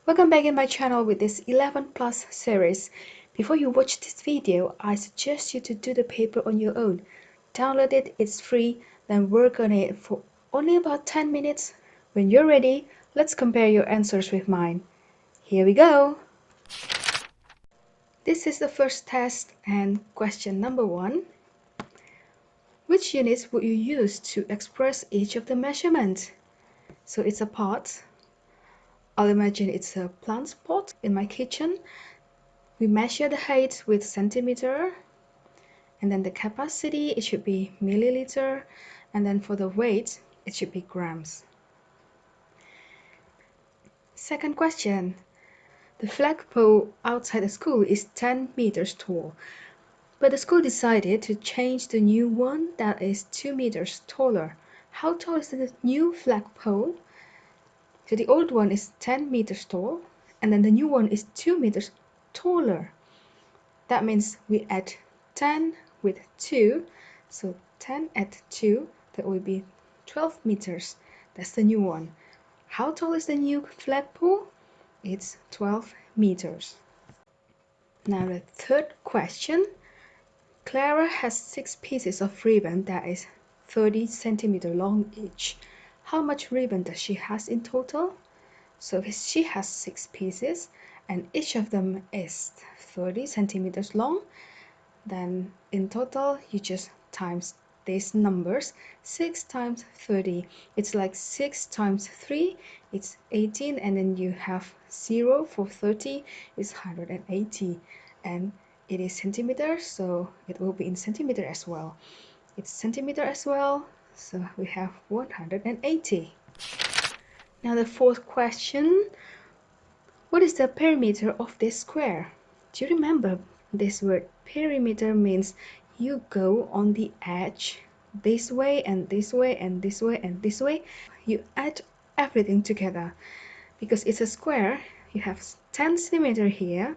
Welcome back in my channel with this 11 plus series. Before you watch this video, I suggest you to do the paper on your own. Download it, it's free, then work on it for only about 10 minutes. When you're ready, let's compare your answers with mine. Here we go! This is the first test and question number 1. Which units would you use to express each of the measurements? So it's a pot. I'll imagine it's a plant pot in my kitchen. We measure the height with centimeter, and then the capacity, it should be milliliter, and then for the weight, it should be grams. Second question. The flagpole outside the school is 10 meters tall, but the school decided to change the new one that is 2 meters taller. How tall is the new flagpole? So the old one is 10 meters tall, and then the new one is 2 meters taller. That means we add 10 with 2, so 10 add 2, that will be 12 meters. That's the new one. How tall is the new flagpole? It's 12 meters. Now the third question. Clara has 6 pieces of ribbon that is 30 centimeters long each. How much ribbon does she has in total? So if she has 6 pieces and each of them is 30 centimeters long, then in total you just times these numbers. 6 times 30, it's like 6 times 3, it's 18, and then you have 0 for 30, it's 180, and it is centimeters, so it will be in centimeter as well. It's centimeter as well, so we have 180. Now the fourth question. What is the perimeter of this square? Do you remember this word? Perimeter means you go on the edge this way and this way and this way and this way. You add everything together. Because it's a square, you have 10 centimeter here,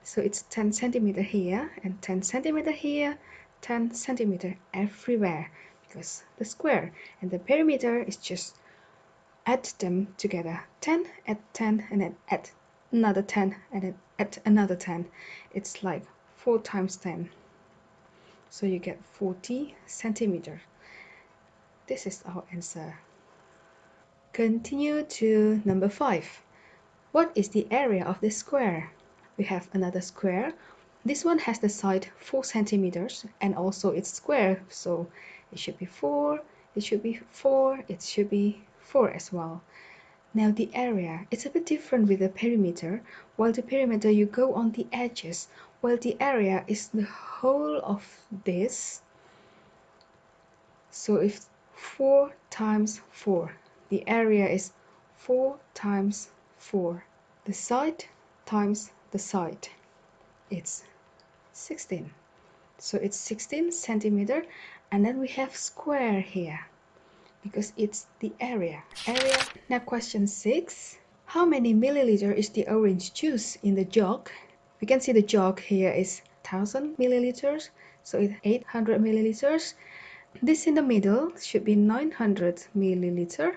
so it's 10 centimeter here and 10 centimeter here, 10 centimeter everywhere, because the square, and the perimeter is just add them together. 10 add 10 and then add another 10 and then add another 10. It's like 4 times 10. So you get 40 centimeters. This is our answer. Continue to number 5. What is the area of this square? We have another square. This one has the side 4 centimeters and also it's square, so it should be 4, it should be 4, it should be 4 as well. Now the area, it's a bit different with the perimeter. While the perimeter you go on the edges, while the area is the whole of this. So if 4 times 4, the area is 4 times 4. The side times the side, it's 16. So it's 16 centimeter, and then we have square here because it's the area. Now question 6. How many milliliter is the orange juice in the jug? We can see the jug here is 1000 milliliters, so it's 800 milliliters. This in the middle should be 900 milliliter,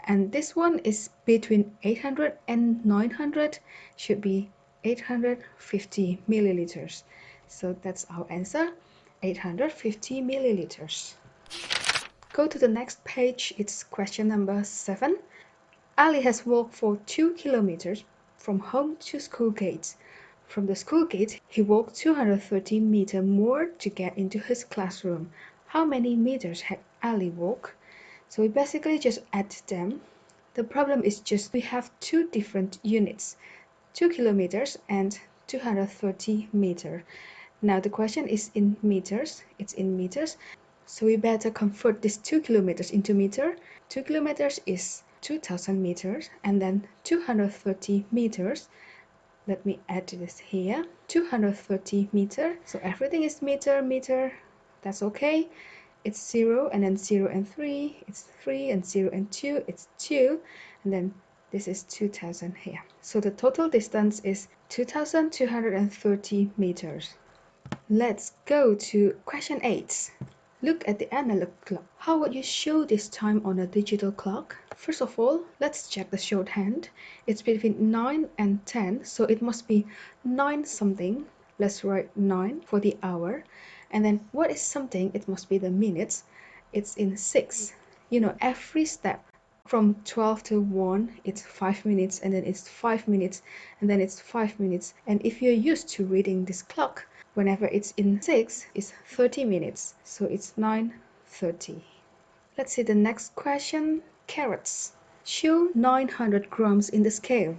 and this one is between 800 and 900, should be 850 milliliters. So that's our answer, 850 milliliters. Go to the next page, it's question number 7. Ali has walked for 2 kilometers from home to school gate. From the school gate, he walked 230 meters more to get into his classroom. How many meters had Ali walked? So we basically just add them. The problem is just we have two different units, 2 kilometers and 230 meters. Now the question is in meters, it's in meters. So we better convert this 2 kilometers into meter. 2 kilometers is 2000 meters, and then 230 meters. Let me add this here, 230 meter. So everything is meter, that's okay. It's 0 and then 0 and 3, it's 3, and 0 and 2, it's 2, and then this is 2000 here. So the total distance is 2230 meters. Let's go to question 8. look at the analog clock. How would you show this time on a digital clock? First of all, let's check the shorthand. It's between 9 and 10, so it must be 9 something. Let's write 9 for the hour. And then what is something? It must be the minutes. It's in 6. You know, every step from 12 to 1, it's 5 minutes, and then it's 5 minutes, and then it's 5 minutes. And if you're used to reading this clock, whenever it's in 6, it's 30 minutes. So it's 9:30. Let's see the next question. Carrots. Show 900 grams in the scale.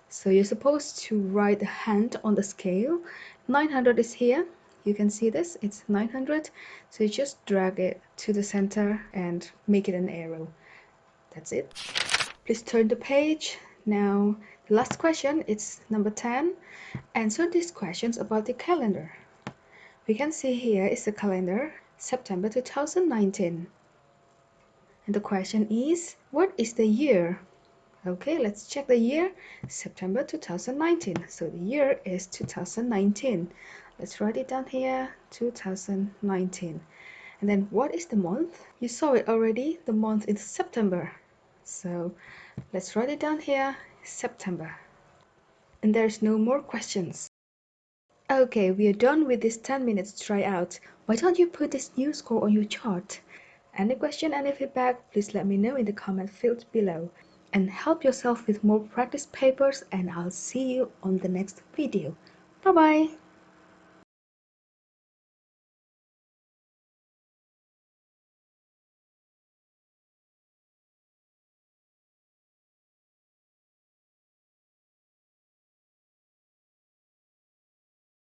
So you're supposed to write the hand on the scale. 900 is here. You can see this, it's 900. So you just drag it to the center and make it an arrow. That's it. Please turn the page. Now, the last question, it's number 10. Answer these questions about the calendar. We can see here is the calendar, September 2019. And the question is, what is the year? Okay, let's check the year, September 2019. So the year is 2019. Let's write it down here, 2019. And then what is the month? You saw it already, the month is September. So let's write it down here, September. And there's no more questions. Okay, we are done with this 10 minutes tryout. Why don't you put this new score on your chart? Any question, any feedback, please let me know in the comment field below. And help yourself with more practice papers, and I'll see you on the next video. Bye bye!